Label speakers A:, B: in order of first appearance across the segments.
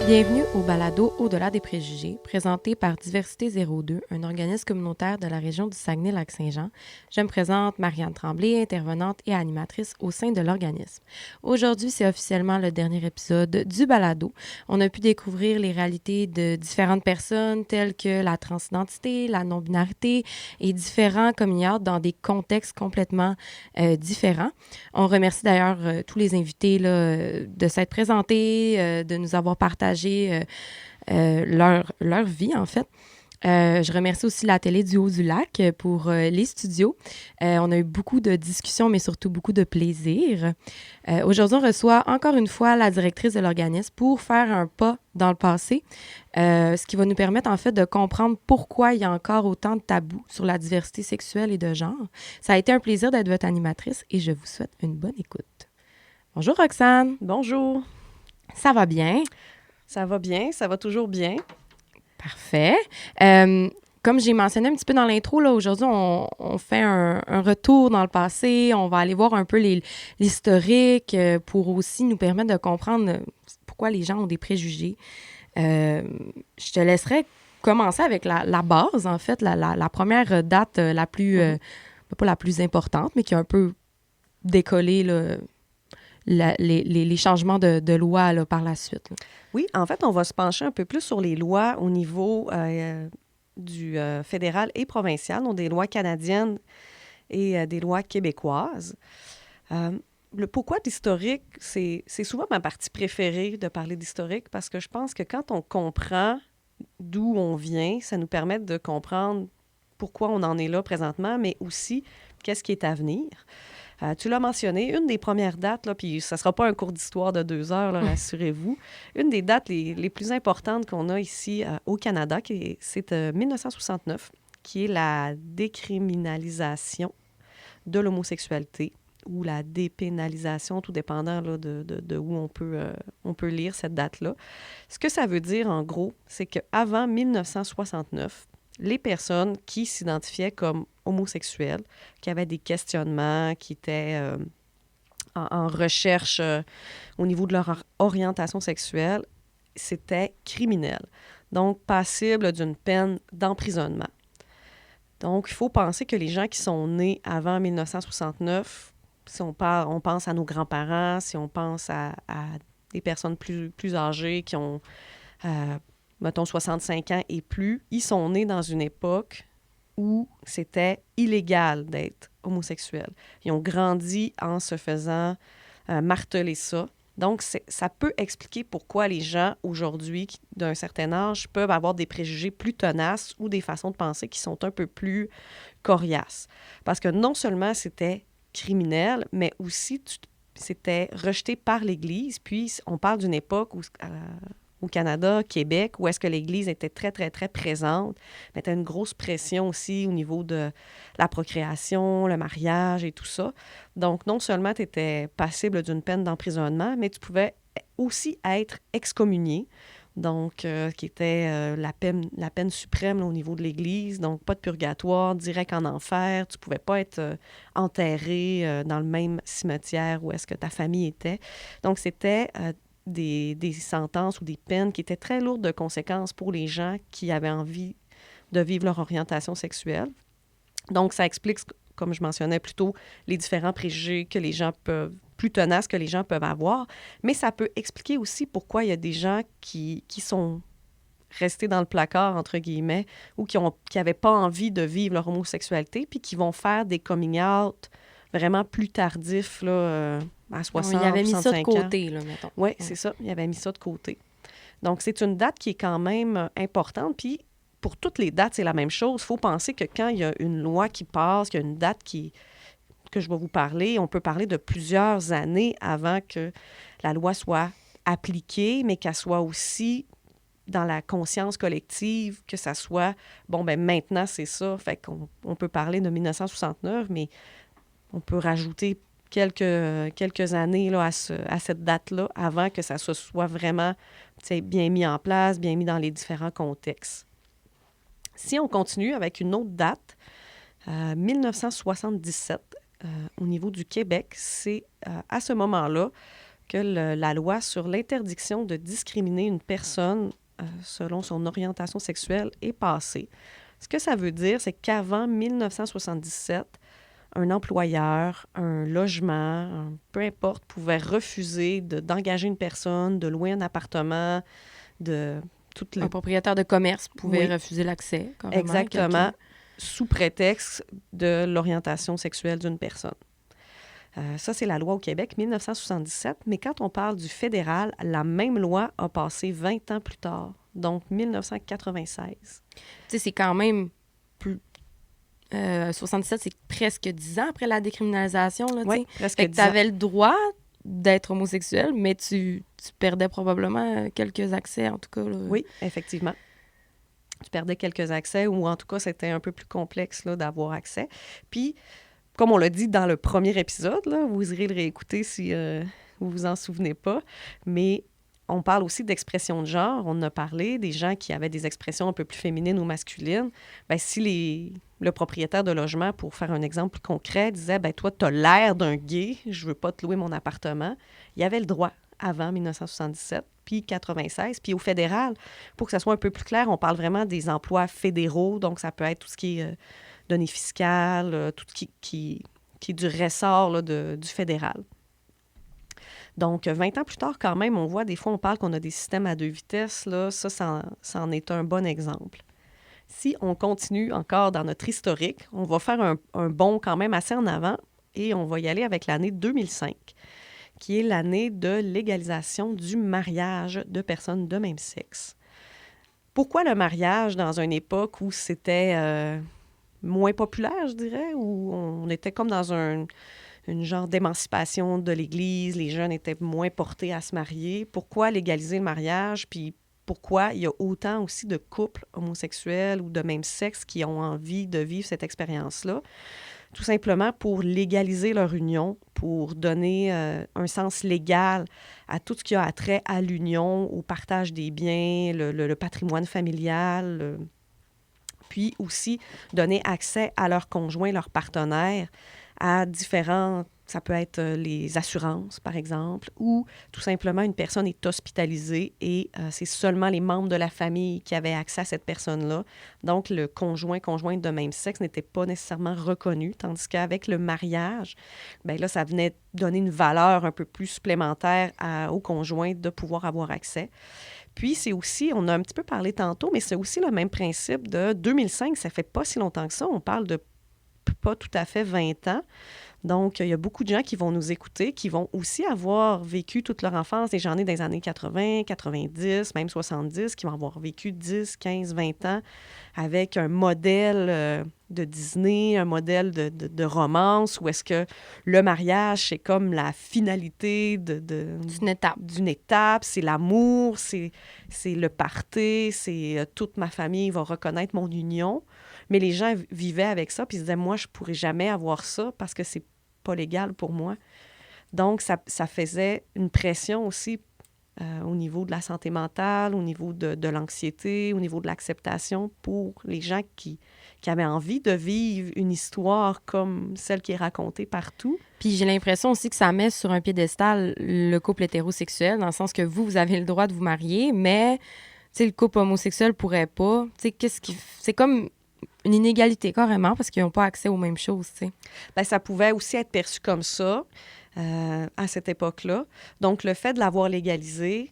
A: Bienvenue au balado Au-delà des préjugés, présenté par Diversité 02, un organisme communautaire de la région du Saguenay-Lac-Saint-Jean. Je me présente Marianne Tremblay, intervenante et animatrice au sein de l'organisme. Aujourd'hui, c'est officiellement le dernier épisode du balado. On a pu découvrir les réalités de différentes personnes telles que la transidentité, la non-binarité et différents coming out dans des contextes complètement différents. On remercie d'ailleurs tous les invités là, de s'être présentés, de nous avoir partagé leur vie, en fait. Je remercie aussi la télé du Haut-du-Lac pour les studios. On a eu beaucoup de discussions, mais surtout beaucoup de plaisir. Aujourd'hui, on reçoit encore une fois la directrice de l'organisme pour faire un pas dans le passé, ce qui va nous permettre, en fait, de comprendre pourquoi il y a encore autant de tabous sur la diversité sexuelle et de genre. Ça a été un plaisir d'être votre animatrice et je vous souhaite une bonne écoute. Bonjour, Roxane.
B: Bonjour.
A: Ça va bien?
B: Ça va bien, ça va toujours bien.
A: Parfait. Comme j'ai mentionné un petit peu dans l'intro, là, aujourd'hui, on fait un retour dans le passé. On va aller voir un peu l'historique pour aussi nous permettre de comprendre pourquoi les gens ont des préjugés. Je te laisserai commencer avec la base, en fait, la première date la plus, pas la plus importante, mais qui a un peu décollé là, les changements de loi là, par la suite. Là.
B: Oui, en fait, on va se pencher un peu plus sur les lois au niveau du fédéral et provincial, donc des lois canadiennes et des lois québécoises. Le pourquoi d'historique, c'est souvent ma partie préférée de parler d'historique parce que je pense que quand on comprend d'où on vient, ça nous permet de comprendre pourquoi on en est là présentement, mais aussi qu'est-ce qui est à venir. Tu l'as mentionné, une des premières dates, là, puis ça ne sera pas un cours d'histoire de 2 heures, là, rassurez-vous, une des dates les plus importantes qu'on a ici au Canada, c'est 1969, qui est la décriminalisation de l'homosexualité ou la dépénalisation, tout dépendant là, de où on peut lire cette date-là. Ce que ça veut dire, en gros, c'est qu'avant 1969, les personnes qui s'identifiaient comme homosexuels, qui avaient des questionnements, qui étaient en recherche au niveau de leur orientation sexuelle, c'était criminel. Donc, passible d'une peine d'emprisonnement. Donc, il faut penser que les gens qui sont nés avant 1969, si on pense à nos grands-parents, si on pense à des personnes plus âgées qui ont... mettons 65 ans et plus, ils sont nés dans une époque où c'était illégal d'être homosexuel. Ils ont grandi en se faisant marteler ça. Donc, ça peut expliquer pourquoi les gens, aujourd'hui, d'un certain âge, peuvent avoir des préjugés plus tenaces ou des façons de penser qui sont un peu plus coriaces. Parce que non seulement c'était criminel, mais aussi c'était rejeté par l'Église. Puis, on parle d'une époque où... au Canada, Québec, où est-ce que l'Église était très, très, très présente, mettait une grosse pression aussi au niveau de la procréation, le mariage et tout ça. Donc, non seulement tu étais passible d'une peine d'emprisonnement, mais tu pouvais aussi être excommunié, donc qui était la peine suprême là, au niveau de l'Église. Donc, pas de purgatoire, direct en enfer. Tu pouvais pas être enterré dans le même cimetière où est-ce que ta famille était. Donc, c'était... des sentences ou des peines qui étaient très lourdes de conséquences pour les gens qui avaient envie de vivre leur orientation sexuelle. Donc, ça explique, comme je mentionnais plus tôt, les différents préjugés que les gens peuvent, plus tenaces que les gens peuvent avoir, mais ça peut expliquer aussi pourquoi il y a des gens qui sont restés dans le placard, entre guillemets, ou qui n'avaient pas envie de vivre leur homosexualité, puis qui vont faire des coming out vraiment plus tardifs, là, à 60, 65 ans.
A: Il avait mis ça de côté, là, mettons.
B: Oui, c'est ça. Il avait mis ça de côté. Donc, c'est une date qui est quand même importante. Puis, pour toutes les dates, c'est la même chose. Il faut penser que quand il y a une loi qui passe, qu'il y a une date que je vais vous parler, on peut parler de plusieurs années avant que la loi soit appliquée, mais qu'elle soit aussi dans la conscience collective, que ça soit, bon, ben maintenant, c'est ça. Fait qu'on peut parler de 1969, mais on peut rajouter quelques années là, à cette date-là avant que ça soit vraiment bien mis en place, bien mis dans les différents contextes. Si on continue avec une autre date, 1977, au niveau du Québec, c'est à ce moment-là que la loi sur l'interdiction de discriminer une personne selon son orientation sexuelle est passée. Ce que ça veut dire, c'est qu'avant 1977, un employeur, un logement, peu importe, pouvait refuser d'engager une personne, de louer un appartement, de...
A: Un propriétaire de commerce pouvait refuser l'accès, carrément.
B: Exactement, sous prétexte de l'orientation sexuelle d'une personne. Ça, c'est la loi au Québec, 1977. Mais quand on parle du fédéral, la même loi a passé 20 ans plus tard, donc 1996.
A: Tu sais, c'est quand même plus... 77, c'est presque 10 ans après la décriminalisation.
B: Oui, presque 10 ans.
A: Tu avais le droit d'être homosexuel, mais tu perdais probablement quelques accès, en tout cas. Là.
B: Oui, effectivement. Tu perdais quelques accès, ou en tout cas, c'était un peu plus complexe là, d'avoir accès. Puis, comme on l'a dit dans le premier épisode, là, vous irez le réécouter si vous vous en souvenez pas, mais on parle aussi d'expression de genre. On en a parlé, des gens qui avaient des expressions un peu plus féminines ou masculines. Bien, si le propriétaire de logement, pour faire un exemple plus concret, disait « Bien, toi, tu as l'air d'un gay, je veux pas te louer mon appartement », il y avait le droit avant 1977, puis 96. Puis au fédéral, pour que ça soit un peu plus clair, on parle vraiment des emplois fédéraux, donc ça peut être tout ce qui est données fiscales, tout ce qui est du ressort là, du fédéral. Donc, 20 ans plus tard, quand même, on voit, des fois, on parle qu'on a des systèmes à 2 vitesses. Là, ça en est un bon exemple. Si on continue encore dans notre historique, on va faire un bond quand même assez en avant et on va y aller avec l'année 2005, qui est l'année de légalisation du mariage de personnes de même sexe. Pourquoi le mariage dans une époque où c'était moins populaire, je dirais, où on était comme dans une genre d'émancipation de l'Église, les jeunes étaient moins portés à se marier. Pourquoi légaliser le mariage? Puis pourquoi il y a autant aussi de couples homosexuels ou de même sexe qui ont envie de vivre cette expérience-là? Tout simplement pour légaliser leur union, pour donner un sens légal à tout ce qui a attrait à l'union, au partage des biens, le patrimoine familial, puis aussi donner accès à leurs conjoints, leurs partenaires, à différents... Ça peut être les assurances, par exemple, ou tout simplement une personne est hospitalisée et c'est seulement les membres de la famille qui avaient accès à cette personne-là. Donc, le conjointe de même sexe n'était pas nécessairement reconnu, tandis qu'avec le mariage, bien là, ça venait donner une valeur un peu plus supplémentaire au conjoint de pouvoir avoir accès. Puis, c'est aussi, on a un petit peu parlé tantôt, mais c'est aussi le même principe de 2005, ça fait pas si longtemps que ça, on parle de pas tout à fait 20 ans. Donc, il y a beaucoup de gens qui vont nous écouter, qui vont aussi avoir vécu toute leur enfance, et j'en ai dans les années 80, 90, même 70, qui vont avoir vécu 10, 15, 20 ans avec un modèle de Disney, un modèle de romance, où est-ce que le mariage, c'est comme la finalité d'une étape, c'est l'amour, c'est le party, c'est toute ma famille va reconnaître mon union. Mais les gens vivaient avec ça, puis ils se disaient, moi, je ne pourrais jamais avoir ça parce que c'est pas légal pour moi. Donc, ça faisait une pression aussi au niveau de la santé mentale, au niveau de l'anxiété, au niveau de l'acceptation pour les gens qui avaient envie de vivre une histoire comme celle qui est racontée partout.
A: Puis j'ai l'impression aussi que ça met sur un piédestal le couple hétérosexuel, dans le sens que vous avez le droit de vous marier, mais le couple homosexuel pourrait pas. C'est comme une inégalité carrément parce qu'ils n'ont pas accès aux mêmes choses, tu sais.
B: Bien, ça pouvait aussi être perçu comme ça à cette époque-là. Donc, le fait de l'avoir légalisé,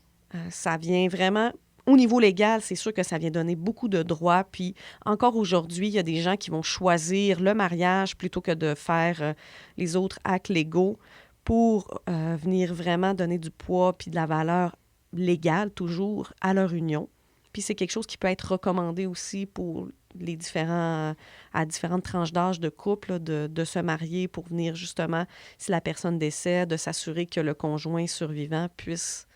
B: ça vient vraiment... Au niveau légal, c'est sûr que ça vient donner beaucoup de droits. Puis, encore aujourd'hui, il y a des gens qui vont choisir le mariage plutôt que de faire les autres actes légaux pour venir vraiment donner du poids puis de la valeur légale, toujours, à leur union. Puis, c'est quelque chose qui peut être recommandé aussi pour à différentes tranches d'âge de couple, là, de se marier pour venir justement, si la personne décède, de s'assurer que le conjoint survivant puisse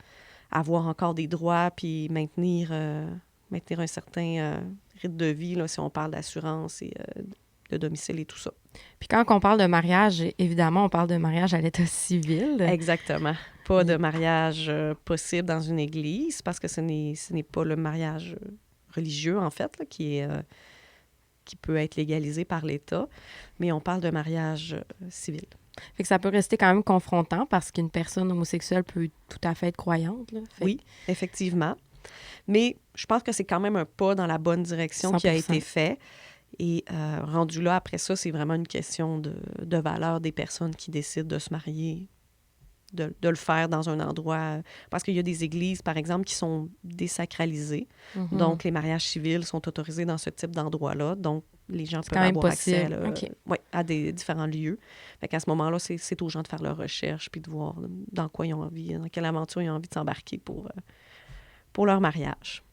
B: avoir encore des droits puis maintenir un certain rythme de vie, là, si on parle d'assurance et de domicile et tout ça.
A: Puis quand on parle de mariage, évidemment, on parle de mariage à l'état civil.
B: Exactement. Pas de mariage possible dans une église parce que ce n'est pas le mariage religieux, en fait, là, qui peut être légalisé par l'État, mais on parle de mariage civil.
A: Fait que ça peut rester quand même confrontant parce qu'une personne homosexuelle peut tout à fait être croyante. Là.
B: Oui, effectivement. Mais je pense que c'est quand même un pas dans la bonne direction
A: 100%.
B: qui a été fait. Et rendu là, après ça, c'est vraiment une question de valeur des personnes qui décident de se marier, de le faire dans un endroit... Parce qu'il y a des églises, par exemple, qui sont désacralisées.
A: Mm-hmm.
B: Donc, les mariages civils sont autorisés dans ce type d'endroit-là. Donc, les gens peuvent
A: quand même
B: avoir accès
A: possible.
B: à des différents lieux. Fait qu'à ce moment-là, c'est aux gens de faire leur recherche puis de voir dans quoi ils ont envie, dans quelle aventure ils ont envie de s'embarquer pour leur mariage.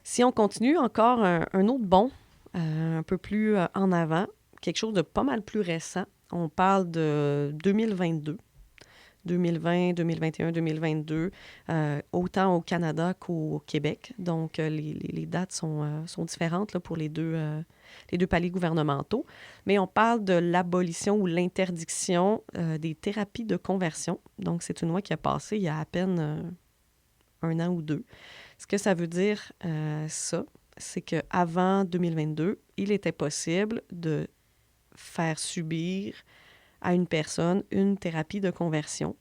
B: Si on continue, encore un autre bond, un peu plus en avant, quelque chose de pas mal plus récent. On parle de 2022. 2020, 2021, 2022, autant au Canada qu'au Québec. Donc, les dates sont différentes là, pour les deux paliers gouvernementaux. Mais on parle de l'abolition ou l'interdiction des thérapies de conversion. Donc, c'est une loi qui a passé il y a à peine un an ou deux. Ce que ça veut dire, ça, c'est qu'avant 2022, il était possible de faire subir à une personne une thérapie de conversion.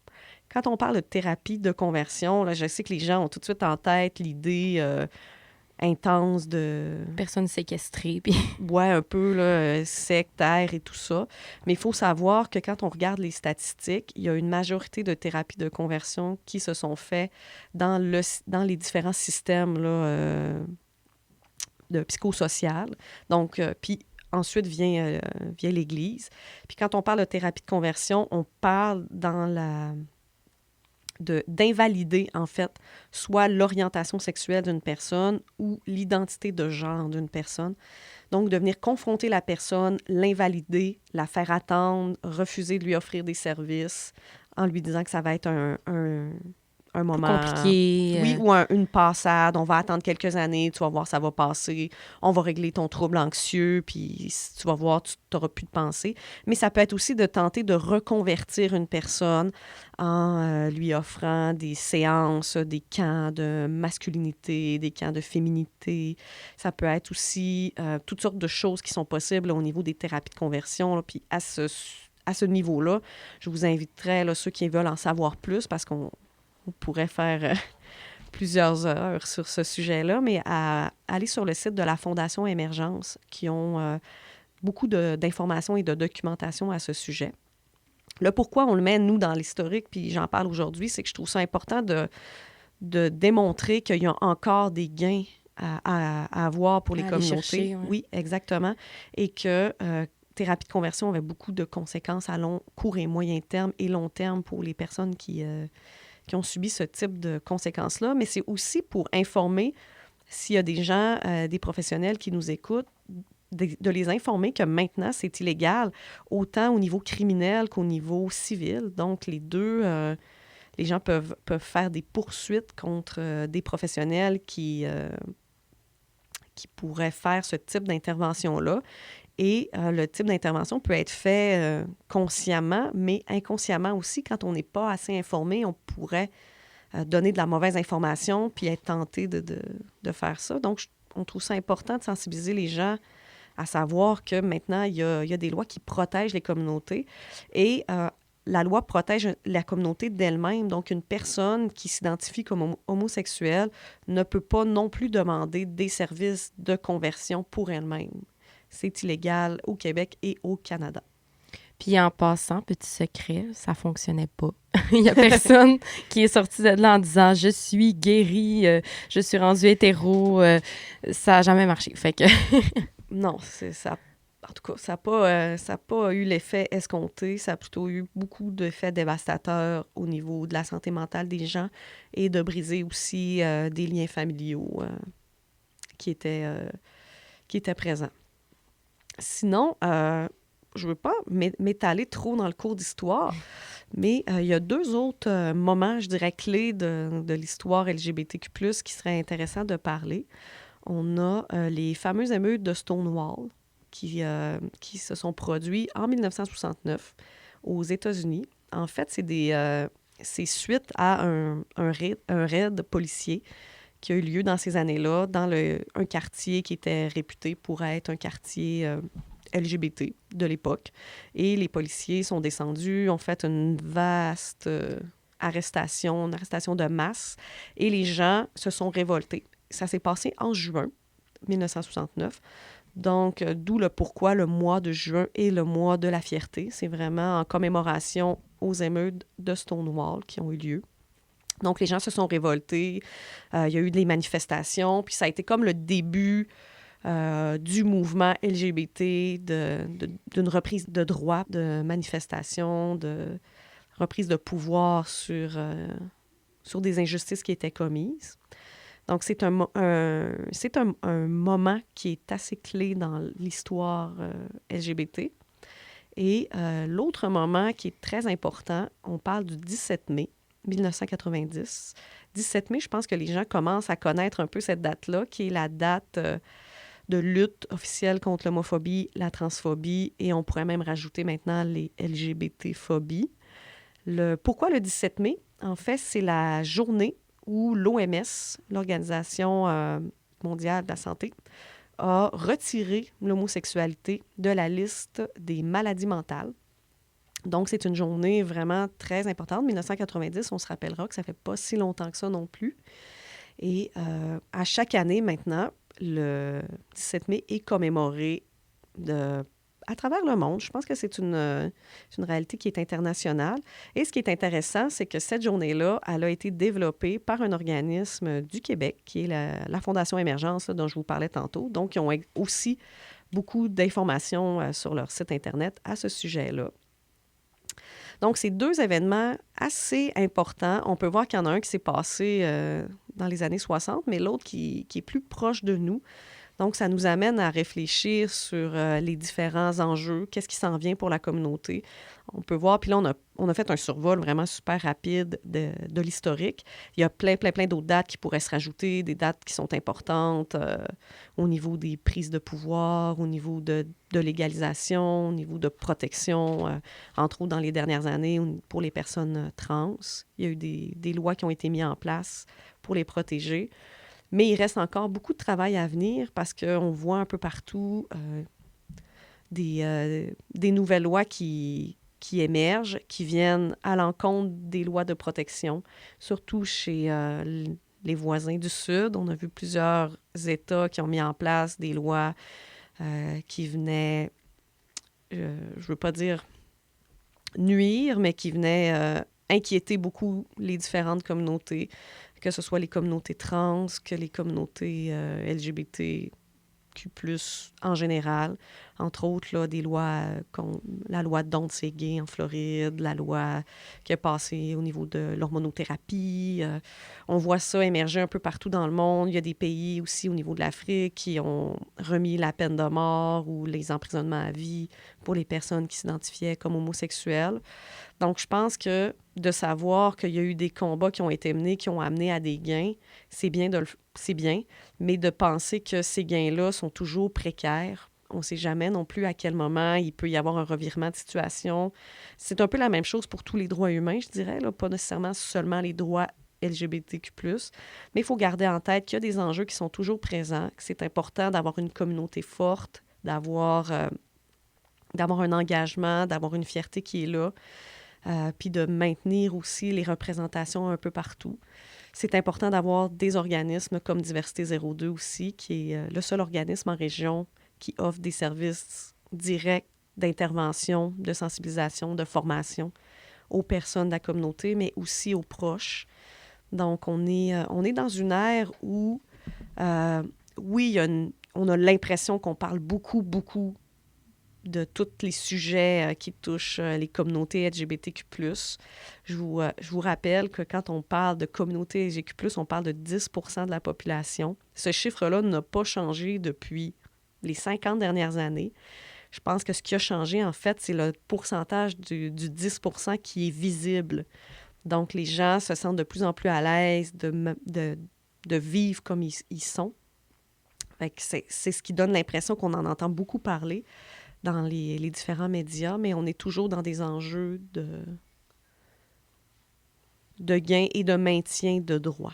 B: Quand on parle de thérapie de conversion, là, je sais que les gens ont tout de suite en tête l'idée intense de...
A: Personne séquestrée. Puis...
B: Ouais, un peu là, sectaire et tout ça. Mais il faut savoir que quand on regarde les statistiques, il y a une majorité de thérapies de conversion qui se sont faites dans les différents systèmes là, de psychosocial. Donc, puis ensuite vient l'Église. Puis quand on parle de thérapie de conversion, on parle d'invalider, en fait, soit l'orientation sexuelle d'une personne ou l'identité de genre d'une personne. Donc, de venir confronter la personne, l'invalider, la faire attendre, refuser de lui offrir des services en lui disant que ça va être un moment...
A: compliqué.
B: Oui, ou une passade. On va attendre quelques années, tu vas voir, ça va passer. On va régler ton trouble anxieux, puis tu vas voir, tu n'auras plus de pensée. Mais ça peut être aussi de tenter de reconvertir une personne en lui offrant des séances, des camps de masculinité, des camps de féminité. Ça peut être aussi toutes sortes de choses qui sont possibles là, au niveau des thérapies de conversion. Là, puis à ce niveau-là, je vous inviterais, là, ceux qui veulent en savoir plus, parce qu'on pourrait faire plusieurs heures sur ce sujet-là, mais à aller sur le site de la Fondation Émergence, qui ont beaucoup d'informations et de documentation à ce sujet. Le pourquoi on le met, nous, dans l'historique, puis j'en parle aujourd'hui, c'est que je trouve ça important de démontrer qu'il y a encore des gains à avoir pour les communautés.
A: Chercher, ouais.
B: Oui, exactement. Et que thérapie de conversion avait beaucoup de conséquences à court et moyen terme et long terme pour les personnes qui ont subi ce type de conséquences-là, mais c'est aussi pour informer, s'il y a des gens, des professionnels qui nous écoutent, de les informer que maintenant, c'est illégal, autant au niveau criminel qu'au niveau civil. Donc, les deux, les gens peuvent faire des poursuites contre des professionnels qui pourraient faire ce type d'intervention-là. Et le type d'intervention peut être fait consciemment, mais inconsciemment aussi. Quand on n'est pas assez informé, on pourrait donner de la mauvaise information puis être tenté de faire ça. Donc, on trouve ça important de sensibiliser les gens à savoir que maintenant, il y a des lois qui protègent les communautés. Et la loi protège la communauté d'elle-même. Donc, une personne qui s'identifie comme homosexuelle ne peut pas non plus demander des services de conversion pour elle-même. C'est illégal au Québec et au Canada.
A: Puis en passant, petit secret, ça fonctionnait pas. Il y a personne qui est sorti de là en disant « Je suis guérie, je suis rendue hétéro. » Ça n'a jamais marché. Fait que...
B: Non, ça. En tout cas, ça n'a pas eu l'effet escompté. Ça a plutôt eu beaucoup d'effets dévastateurs au niveau de la santé mentale des gens et de briser aussi des liens familiaux qui étaient présents. Sinon, je ne veux pas m'étaler trop dans le cours d'histoire, mais il y a deux autres moments, je dirais, clés de l'histoire LGBTQ+, qui seraient intéressants de parler. On a les fameuses émeutes de Stonewall qui se sont produites en 1969 aux États-Unis. En fait, c'est suite à un raid policier qui a eu lieu dans ces années-là, dans un quartier qui était réputé pour être un quartier LGBT de l'époque. Et les policiers sont descendus, ont fait une vaste arrestation, une arrestation de masse, et les gens se sont révoltés. Ça s'est passé en juin 1969. Donc, d'où le pourquoi le mois de juin est le mois de la fierté. C'est vraiment en commémoration aux émeutes de Stonewall qui ont eu lieu. Donc, les gens se sont révoltés. Il y a eu des manifestations. Puis, ça a été comme le début du mouvement LGBT, d'une reprise de droit, de manifestation, de reprise de pouvoir sur des injustices qui étaient commises. Donc, c'est un moment qui est assez clé dans l'histoire LGBT. Et l'autre moment qui est très important, on parle du 17 mai 1990. 17 mai, je pense que les gens commencent à connaître un peu cette date-là, qui est la date de lutte officielle contre l'homophobie, la transphobie, et on pourrait même rajouter maintenant les LGBT-phobies. Pourquoi le 17 mai? En fait, c'est la journée où l'OMS, l'Organisation mondiale de la santé, a retiré l'homosexualité de la liste des maladies mentales. Donc, c'est une journée vraiment très importante. 1990, on se rappellera que ça ne fait pas si longtemps que ça non plus. Et à chaque année maintenant, le 17 mai est commémoré à travers le monde. Je pense que c'est une réalité qui est internationale. Et ce qui est intéressant, c'est que cette journée-là, elle a été développée par un organisme du Québec, qui est la Fondation Émergence, là, dont je vous parlais tantôt. Donc, ils ont aussi beaucoup d'informations sur leur site Internet à ce sujet-là. Donc, c'est deux événements assez importants. On peut voir qu'il y en a un qui s'est passé dans les années 60, mais l'autre qui est plus proche de nous. Donc, ça nous amène à réfléchir sur les différents enjeux, qu'est-ce qui s'en vient pour la communauté. On peut voir, puis là, on a fait un survol vraiment super rapide de l'historique. Il y a plein d'autres dates qui pourraient se rajouter, des dates qui sont importantes au niveau des prises de pouvoir, au niveau de légalisation, au niveau de protection, entre autres dans les dernières années pour les personnes trans. Il y a eu des lois qui ont été mises en place pour les protéger. Mais il reste encore beaucoup de travail à venir parce qu'on voit un peu partout des nouvelles lois qui émergent, qui viennent à l'encontre des lois de protection, surtout chez les voisins du Sud. On a vu plusieurs États qui ont mis en place des lois qui venaient, je ne veux pas dire nuire, mais qui venaient inquiéter beaucoup les différentes communautés, que ce soit les communautés trans, que les communautés LGBTQ+, en général. Entre autres, là, des lois comme la loi Don't Say Gay en Floride, la loi qui a passé au niveau de l'hormonothérapie. On voit ça émerger un peu partout dans le monde. Il y a des pays aussi au niveau de l'Afrique qui ont remis la peine de mort ou les emprisonnements à vie pour les personnes qui s'identifiaient comme homosexuelles. Donc, je pense que de savoir qu'il y a eu des combats qui ont été menés, qui ont amené à des gains, c'est bien, mais de penser que ces gains-là sont toujours précaires. On ne sait jamais non plus à quel moment il peut y avoir un revirement de situation. C'est un peu la même chose pour tous les droits humains, je dirais, là, pas nécessairement seulement les droits LGBTQ+, mais il faut garder en tête qu'il y a des enjeux qui sont toujours présents, que c'est important d'avoir une communauté forte, d'avoir un engagement, d'avoir une fierté qui est là, puis de maintenir aussi les représentations un peu partout. C'est important d'avoir des organismes comme Diversité 02 aussi, qui est le seul organisme en région qui offre des services directs d'intervention, de sensibilisation, de formation aux personnes de la communauté, mais aussi aux proches. Donc, on est dans une ère où, oui, on a l'impression qu'on parle beaucoup de tous les sujets qui touchent les communautés LGBTQ+. Je vous rappelle que quand on parle de communauté LGBTQ+, on parle de 10 % de la population. Ce chiffre-là n'a pas changé depuis les 50 dernières années. Je pense que ce qui a changé, en fait, c'est le pourcentage du 10 % qui est visible. Donc, les gens se sentent de plus en plus à l'aise de vivre comme ils sont. Fait que c'est ce qui donne l'impression qu'on en entend beaucoup parler dans les différents médias, mais on est toujours dans des enjeux de gain et de maintien de droits.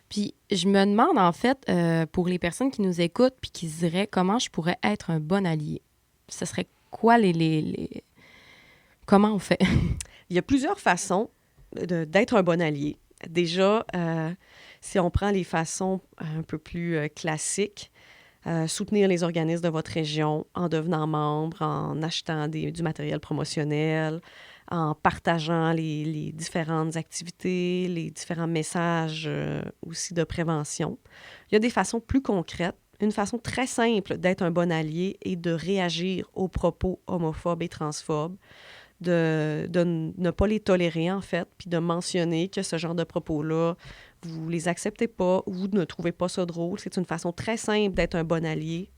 A: Puis, je me demande, en fait, pour les personnes qui nous écoutent puis qui se diraient comment je pourrais être un bon allié. ce serait quoi Comment on fait?
B: Il y a plusieurs façons d'être un bon allié. Déjà, si on prend les façons un peu plus classiques, soutenir les organismes de votre région en devenant membre, en achetant du matériel promotionnel, en partageant les différentes activités, les différents messages aussi de prévention. Il y a des façons plus concrètes. Une façon très simple d'être un bon allié est de réagir aux propos homophobes et transphobes, de ne pas les tolérer, en fait, puis de mentionner que ce genre de propos-là, vous les acceptez pas ou vous ne trouvez pas ça drôle. C'est une façon très simple d'être un bon allié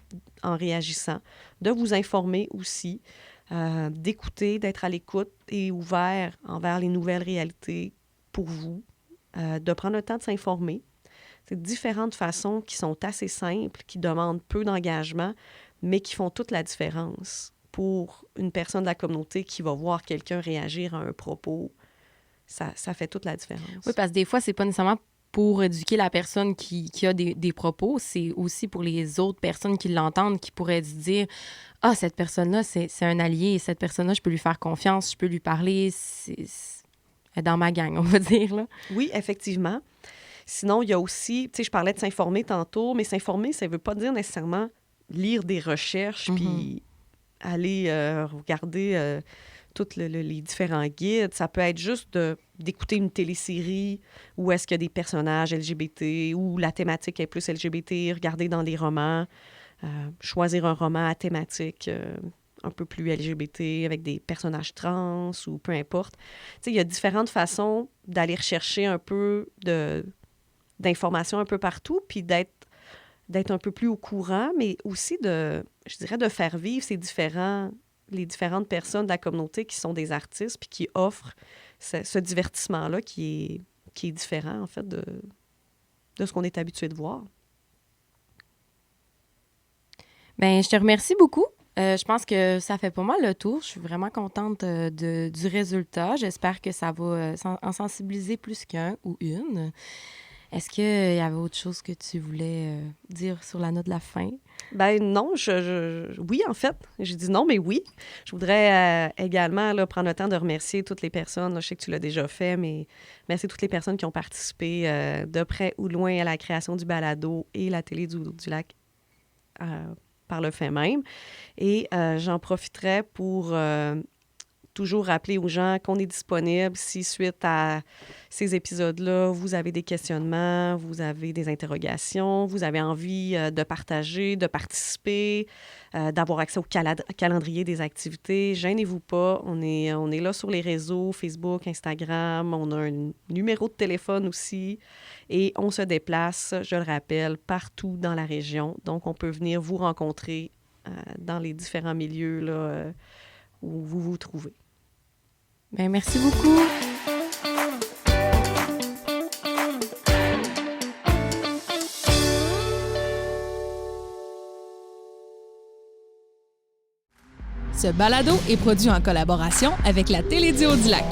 B: en réagissant, de vous informer aussi, d'écouter, d'être à l'écoute et ouvert envers les nouvelles réalités pour vous, de prendre le temps de s'informer. C'est différentes façons qui sont assez simples, qui demandent peu d'engagement, mais qui font toute la différence pour une personne de la communauté qui va voir quelqu'un réagir à un propos. Ça fait toute la différence.
A: Oui, parce que des fois, c'est pas nécessairement pour éduquer la personne qui a des propos, c'est aussi pour les autres personnes qui l'entendent, qui pourraient se dire « Ah, cette personne-là, c'est un allié, cette personne-là, je peux lui faire confiance, je peux lui parler, elle est dans ma gang, on va dire. » là.
B: Oui, effectivement. Sinon, il y a aussi, tu sais, je parlais de s'informer tantôt, mais s'informer, ça ne veut pas dire nécessairement lire des recherches puis aller regarder tous les différents guides. Ça peut être juste d'écouter une télésérie où est-ce qu'il y a des personnages LGBT, où la thématique est plus LGBT, regarder dans des romans, choisir un roman à thématique un peu plus LGBT avec des personnages trans ou peu importe. Tu sais, il y a différentes façons d'aller rechercher un peu d'informations un peu partout, puis d'être un peu plus au courant, mais aussi je dirais, de faire vivre les différentes personnes de la communauté qui sont des artistes puis qui offrent ce divertissement-là qui est différent, en fait, de ce qu'on est habitué de voir.
A: Bien, je te remercie beaucoup. Je pense que ça fait pas mal le tour. Je suis vraiment contente du résultat. J'espère que ça va en sensibiliser plus qu'un ou une. Est-ce qu'il y avait autre chose que tu voulais dire sur la note de la fin?
B: Ben non, oui, en fait. J'ai dit non, mais oui. Je voudrais également prendre le temps de remercier toutes les personnes. Là, je sais que tu l'as déjà fait, mais merci toutes les personnes qui ont participé de près ou de loin à la création du balado et la télé du lac par le fait même. Et j'en profiterai pour toujours rappeler aux gens qu'on est disponible si, suite à ces épisodes-là, vous avez des questionnements, vous avez des interrogations, vous avez envie de partager, de participer, d'avoir accès au calendrier des activités. Gênez-vous pas. On est là sur les réseaux, Facebook, Instagram. On a un numéro de téléphone aussi. Et on se déplace, je le rappelle, partout dans la région. Donc, on peut venir vous rencontrer dans les différents milieux là, où vous vous trouvez.
A: Bien, merci beaucoup.
C: Ce balado est produit en collaboration avec la Télédio du Lac.